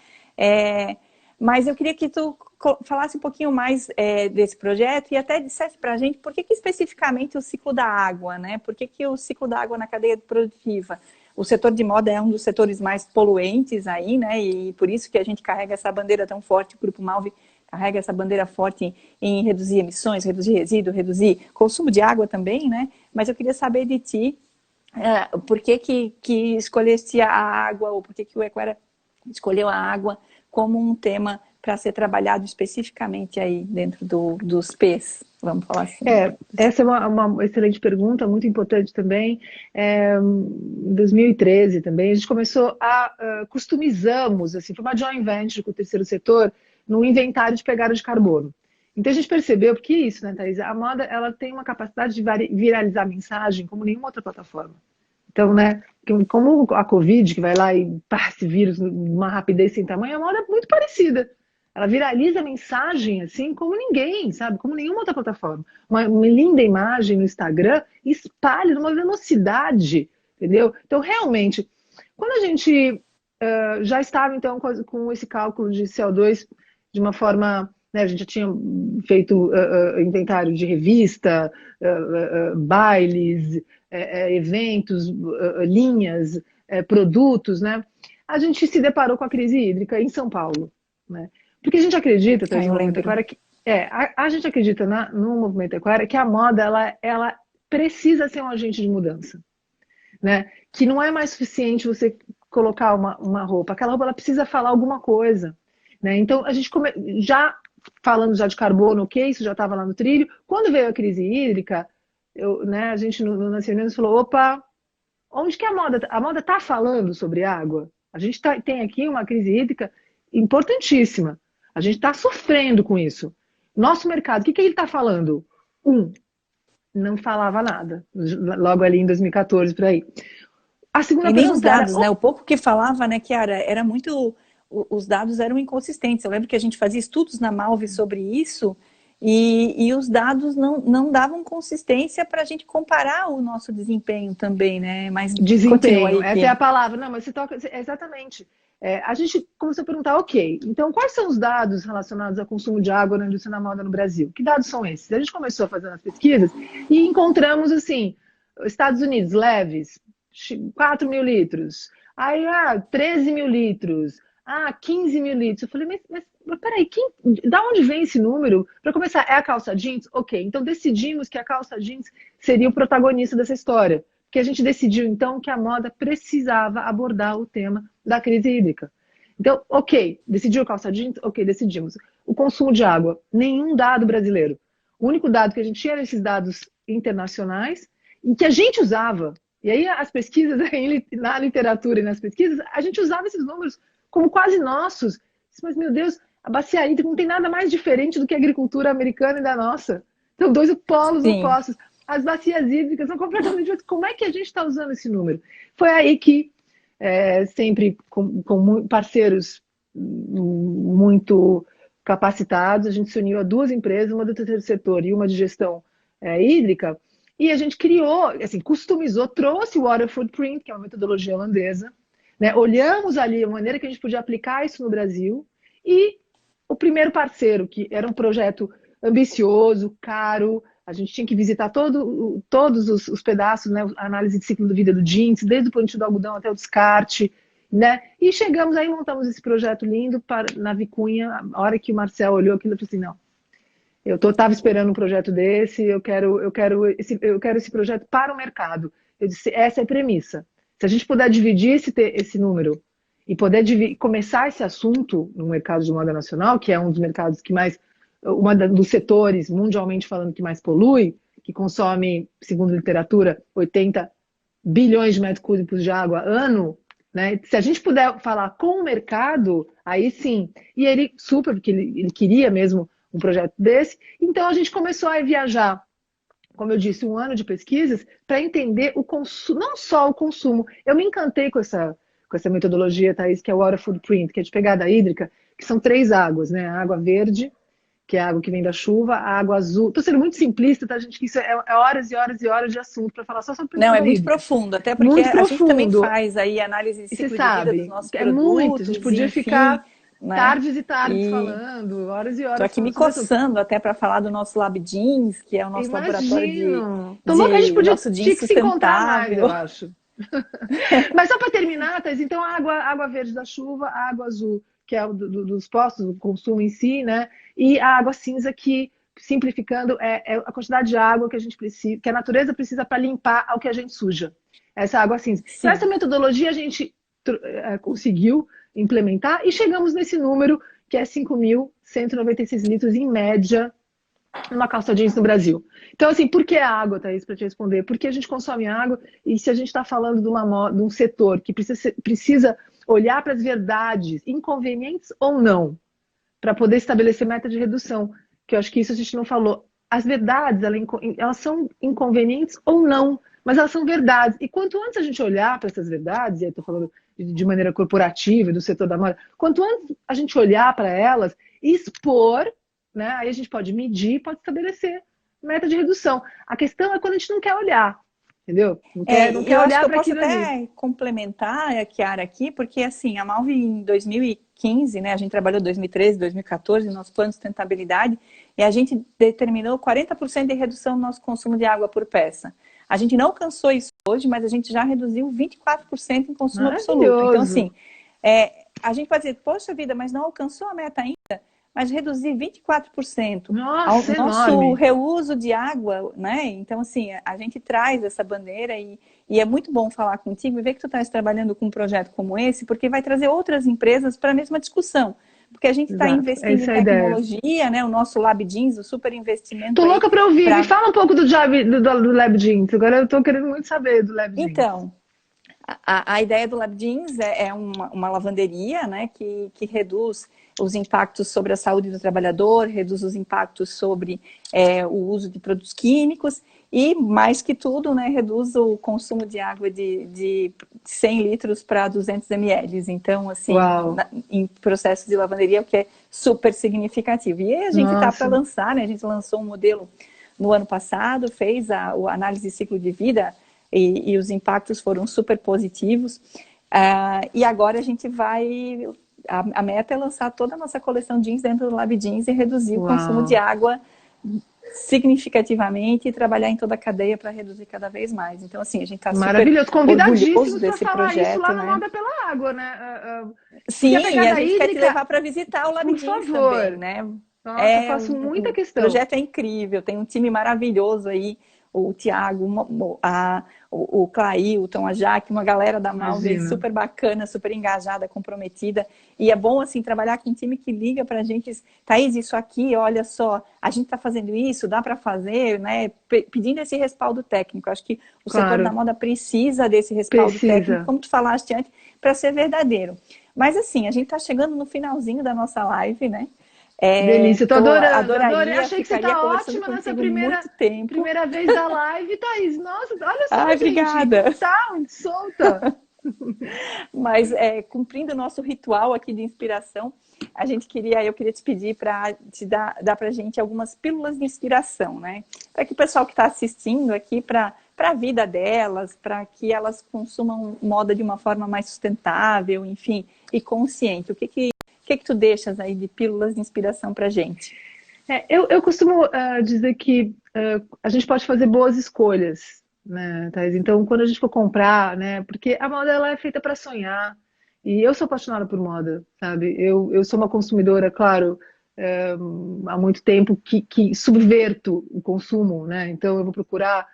Mas eu queria que tu falasse um pouquinho mais desse projeto e até dissesse para a gente por que especificamente o ciclo da água, né? Por que o ciclo da água na cadeia produtiva? O setor de moda é um dos setores mais poluentes aí, né? E por isso que a gente carrega essa bandeira tão forte, o Grupo Malve carrega essa bandeira forte em reduzir emissões, reduzir resíduo, reduzir consumo de água também, né? Mas eu queria saber de ti, por que escolheste a água, ou por que o Ecoera escolheu a água como um tema para ser trabalhado especificamente aí dentro dos P's, vamos falar assim. Essa é uma excelente pergunta, muito importante também. Em 2013 também, a gente começou customizamos, assim, foi uma joint venture com o terceiro setor, no inventário de pegada de carbono. Então a gente percebeu, porque é isso, né, Thaís? A moda, ela tem uma capacidade de viralizar a mensagem como nenhuma outra plataforma. Então, né, como a Covid, que vai lá e passa esse vírus numa rapidez sem tamanho, a moda é muito parecida. Ela viraliza a mensagem assim como ninguém, sabe? Como nenhuma outra plataforma. Uma linda imagem no Instagram espalha numa velocidade, entendeu? Então, realmente, quando a gente já estava, então, com esse cálculo de CO2 de uma forma... Né, a gente já tinha feito inventário de revista, bailes, eventos, linhas, produtos, né? A gente se deparou com a crise hídrica em São Paulo, né? Porque a gente acredita, Thaís, no movimento Ecoera, a gente acredita no movimento Ecoera que a moda ela precisa ser um agente de mudança, né? Que não é mais suficiente você colocar uma roupa, aquela roupa ela precisa falar alguma coisa, né? Então a gente já falando já de carbono, ok, isso já estava lá no trilho. Quando veio a crise hídrica, né, a gente nas reuniões falou, opa, onde que a moda está falando sobre água? A gente tem aqui uma crise hídrica importantíssima. A gente está sofrendo com isso. Nosso mercado, o que ele está falando? Não falava nada. Logo ali em 2014, por aí. A segunda e nem os pergunta dados, era... né? O pouco que falava, né, Chiara, era muito... Os dados eram inconsistentes. Eu lembro que a gente fazia estudos na Malve sobre isso e os dados não davam consistência para a gente comparar o nosso desempenho também, né? Mas desempenho, essa é a palavra. Não, mas você toca... Exatamente. A gente começou a perguntar, ok, então quais são os dados relacionados ao consumo de água na indústria da moda no Brasil? Que dados são esses? A gente começou a fazer as pesquisas e encontramos, assim, Estados Unidos, leves, 4 mil litros. Aí, 13 mil litros. 15 mil litros. Eu falei, mas peraí, da onde vem esse número? Para começar, é a calça jeans? Ok, então decidimos que a calça jeans seria o protagonista dessa história. Porque a gente decidiu, então, que a moda precisava abordar o tema da crise hídrica. Então, ok, decidiu a calça jeans? Ok, decidimos. O consumo de água, nenhum dado brasileiro. O único dado que a gente tinha eram esses dados internacionais e que a gente usava. E aí as pesquisas, na literatura e nas pesquisas, a gente usava esses números como quase nossos. Mas, meu Deus, a bacia hídrica não tem nada mais diferente do que a agricultura americana e da nossa. São dois polos opostos. As bacias hídricas são completamente diferentes. Como é que a gente está usando esse número? Foi aí que, sempre com parceiros muito capacitados, a gente se uniu a 2 empresas, uma do terceiro setor e uma de gestão hídrica, e a gente criou, assim, customizou, trouxe o Water Footprint, que é uma metodologia holandesa, né? Olhamos ali a maneira que a gente podia aplicar isso no Brasil, e o primeiro parceiro, que era um projeto ambicioso, caro, a gente tinha que visitar todos os pedaços, né? A análise de ciclo de vida do jeans, desde o plantio do algodão até o descarte, né? E chegamos aí, montamos esse projeto lindo na Vicunha. A hora que o Marcel olhou aquilo, eu falei assim, não, eu estava esperando um projeto desse, eu quero esse projeto para o mercado. Eu disse, essa é a premissa. Se a gente puder dividir esse número e poder começar esse assunto no mercado de moda nacional, que é um dos mercados que mais dos setores, mundialmente falando, que mais polui, que consome, segundo a literatura, 80 bilhões de metros cúbicos de água ano, né? Se a gente puder falar com o mercado, aí sim. E ele super, porque ele queria mesmo um projeto desse. Então a gente começou a viajar, como eu disse, um ano de pesquisas para entender o consumo, não só o consumo. Eu me encantei com essa metodologia, Thaís, que é o Water Footprint, que é de pegada hídrica, que são 3 águas, né? A água verde, que é a água que vem da chuva, a água azul. Estou sendo muito simplista, tá, gente? Que isso é horas e horas e horas de assunto para falar só sobre Não, é pegada muito hídrica. profundo, até porque Muito a gente também profundo. faz aí análise de E você ciclo de vida dos sabe, nossos é muito. A produtos, gente podia enfim, ficar né? tardes e tardes E falando, horas e tô horas aqui me falando sobre isso. coçando até para falar do nosso Lab Jeans, que é o nosso laboratório Imagino. Tô louca, a gente de podia nosso jeans tinha que se encontrar mais, eu sustentável. acho. Mas só para terminar, Thais, então a água verde da chuva, a água azul, que é dos postos, do consumo em si, né? E a água cinza, que, simplificando, é a quantidade de água que a gente precisa, que a natureza precisa para limpar o que a gente suja. Essa água cinza. Então, essa Sim. metodologia a gente conseguiu implementar e chegamos nesse número, que é 5.196 litros em média numa calça jeans no Brasil. Então, assim, por que a água, Thaís, para te responder? Porque a gente consome água e se a gente está falando de um setor que precisa olhar para as verdades, inconvenientes ou não, para poder estabelecer meta de redução, que eu acho que isso a gente não falou. As verdades, elas são inconvenientes ou não, mas elas são verdades. E quanto antes a gente olhar para essas verdades, e eu estou falando de maneira corporativa, do setor da moda, quanto antes a gente olhar para elas e expor, né, aí a gente pode medir, pode estabelecer meta de redução. A questão é quando a gente não quer olhar, entendeu? Não quer Eu acho olhar que eu para posso aquilo ali. até complementar a Chiara aqui, porque assim, a Malve em 2015, né, a gente trabalhou 2013, 2014, nosso plano de sustentabilidade, e a gente determinou 40% de redução no nosso consumo de água por peça. A gente não alcançou isso hoje, mas a gente já reduziu 24% em consumo absoluto. Então, Maravilhoso. assim, a gente pode dizer, poxa vida, mas não alcançou a meta ainda? Mas reduzir 24% ao Nossa, nosso enorme. reuso de água, né? Então, assim, a gente traz essa bandeira e é muito bom falar contigo e ver que tu estás trabalhando com um projeto como esse, porque vai trazer outras empresas para a mesma discussão. Porque a gente está Exato, investindo em essa é a ideia. tecnologia, né? O nosso Lab Jeans, o super investimento Tô aí louca pra ouvir. Me para... fala um pouco do Lab Jeans. Agora eu tô querendo muito saber do Lab Jeans. Então, a ideia do Lab Jeans é uma lavanderia, né, que reduz os impactos sobre a saúde do trabalhador, reduz os impactos sobre o uso de produtos químicos e, mais que tudo, né, reduz o consumo de água de 100 litros para 200 ml. Então, assim, Uau. em processos de lavanderia, o que é super significativo. E aí a gente está para Nossa. lançar, né, a gente lançou um modelo no ano passado, fez a análise de ciclo de vida e os impactos foram super positivos. E agora a gente vai... A meta é lançar toda a nossa coleção jeans dentro do Lab Jeans e reduzir o consumo de Uau. água significativamente e trabalhar em toda a cadeia para reduzir cada vez mais. Então, assim, a gente está super Maravilhoso. orgulhoso Convidadíssimos para desse falar isso lá projeto, na né? Moda pela Água, né? Porque a Sim, e a pegada gente quer te hídrica, levar para visitar o Lab por Jeans também, favor. né? Nossa, faço muita O questão. projeto é incrível, tem um time maravilhoso aí, o Tiago, o Clailton, a Jaque, uma galera da Malve aí Imagina. super bacana, super engajada, comprometida. E é bom, assim, trabalhar com um time que liga pra gente, Thaís, isso aqui, olha só, a gente tá fazendo isso, dá para fazer, né? Pedindo esse respaldo técnico. Acho que o setor da Claro. moda precisa desse respaldo técnico, Precisa. como tu falaste antes, para ser verdadeiro. Mas assim, a gente está chegando no finalzinho da nossa live, né? Delícia, tô adorando, adorei. Adoraria, Achei que você ficaria tá conversando ótima nessa contigo muito tempo. primeira vez da live, Thaís. Nossa, olha Ai, só, gente, obrigada. total, solta. Mas cumprindo o nosso ritual aqui de inspiração, eu queria te pedir para te dar para a gente algumas pílulas de inspiração, né? Para que o pessoal que está assistindo aqui, para a vida delas, para que elas consumam moda de uma forma mais sustentável, enfim, e consciente. O que tu deixas aí de pílulas de inspiração para a gente? Eu costumo dizer que a gente pode fazer boas escolhas, né, Thaís? Então, quando a gente for comprar, né? Porque a moda ela é feita para sonhar. E eu sou apaixonada por moda, sabe? Eu sou uma consumidora, claro, há muito tempo que subverto o consumo, né? Então, eu vou procurar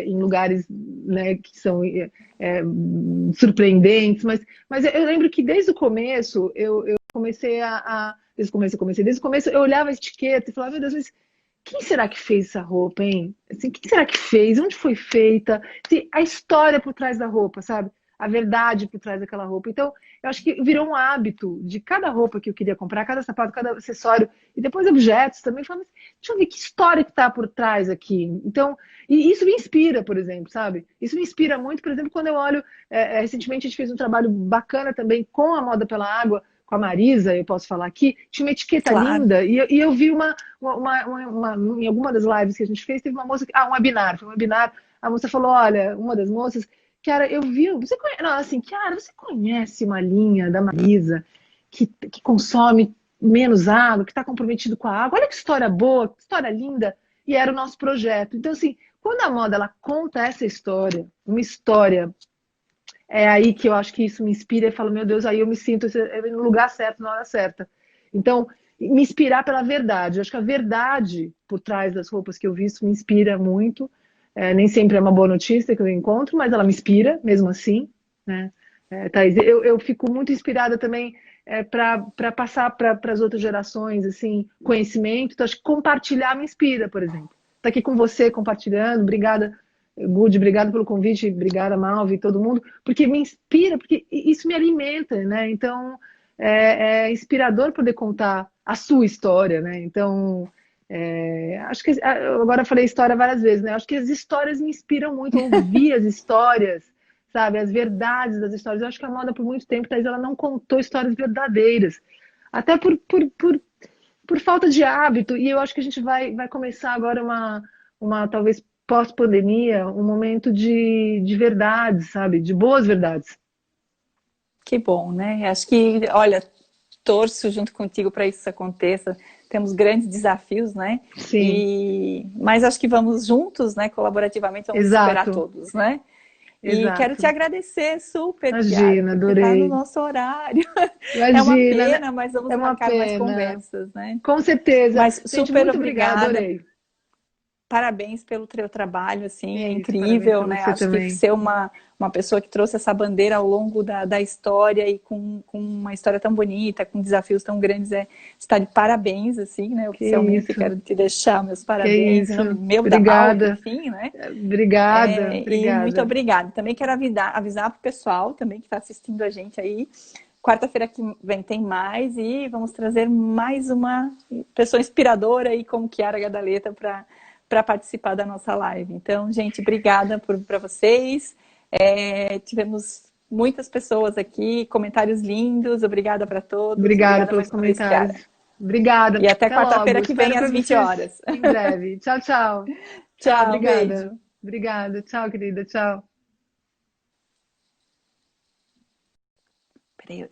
em lugares, né, que são surpreendentes, mas eu lembro que desde o começo eu comecei a desde o começo eu comecei. Desde o começo eu olhava a etiqueta e falava, meu Deus, mas quem será que fez essa roupa, hein? Assim, quem será que fez? Onde foi feita? Assim, a história por trás da roupa, sabe? A verdade por trás daquela roupa. Então, eu acho que virou um hábito de cada roupa que eu queria comprar, cada sapato, cada acessório, e depois objetos também. Falando, deixa eu ver que história que está por trás aqui. Então, e isso me inspira, por exemplo, sabe? Isso me inspira muito, por exemplo, quando eu olho. Recentemente a gente fez um trabalho bacana também com a Moda pela Água, com a Marisa, eu posso falar aqui, tinha uma etiqueta Claro, linda, e eu vi em alguma das lives que a gente fez, teve uma moça, um webinar, foi um webinar, a moça falou, olha, uma das moças, Kiara, eu vi, você conhece, não, assim, Kiara, você conhece uma linha da Marisa que consome menos água, que está comprometido com a água, olha que história boa, que história linda, e era o nosso projeto. Então, assim, quando a moda, ela conta essa história, uma história é aí que eu acho que isso me inspira e falo, meu Deus, aí eu me sinto no lugar certo, na hora certa. Então, me inspirar pela verdade. Eu acho que a verdade por trás das roupas que eu visto me inspira muito. Nem sempre é uma boa notícia que eu encontro, mas ela me inspira, mesmo assim. Né? Thaís, eu fico muito inspirada também para passar para as outras gerações assim, conhecimento. Então, acho que compartilhar me inspira, por exemplo. Estar aqui com você compartilhando, obrigada Good, obrigado pelo convite, obrigada, Malvi, todo mundo, porque me inspira, porque isso me alimenta, né? Então, é inspirador poder contar a sua história, né? Então, acho que agora eu falei história várias vezes, né? Acho que as histórias me inspiram muito, ouvir as histórias, sabe? As verdades das histórias. Eu acho que a moda, por muito tempo, Thaís, ela não contou histórias verdadeiras, até por falta de hábito, e eu acho que a gente vai começar agora uma talvez pós-pandemia, um momento de verdades, sabe? De boas verdades. que bom, né? Acho que, olha, torço junto contigo para isso aconteça. Temos grandes desafios, né? Sim, Mas acho que vamos juntos, né? Colaborativamente, vamos superar exato, todos, né? E quero te exato. agradecer super, Kiara, Imagina, porque está no adorei. nosso horário. É uma Imagina, né? pena, mas vamos É uma marcar mais pena. conversas, né? Com certeza. Mas Gente, super muito obrigada, obrigada. adorei. Parabéns pelo teu trabalho, assim, é Isso, parabéns incrível, para né? você Acho que também. ser uma pessoa que trouxe essa bandeira ao longo da história e com uma história tão bonita, com desafios tão grandes, está de parabéns, assim, né? Que Oficialmente isso, quero te deixar meus que parabéns, em isso. nome meu da Malve, Obrigada, enfim, né? obrigada, E muito obrigada. obrigada. Também quero avisar para o pessoal também que está assistindo a gente aí. Quarta-feira que vem tem mais e vamos trazer mais uma pessoa inspiradora aí como Kiara Gadaleta para participar da nossa live. Então, gente, obrigada para vocês. Tivemos muitas pessoas aqui, comentários lindos. Obrigada para todos. Obrigada Obrigada pelos mais uma vez, comentários. Kiara. Obrigada. E até Até logo. quarta-feira que vem Espero às ver 20 vocês horas. em breve. Tchau, tchau. Tchau, Tchau, obrigada. beijo. Obrigada. Tchau, querida. Tchau. Peraí,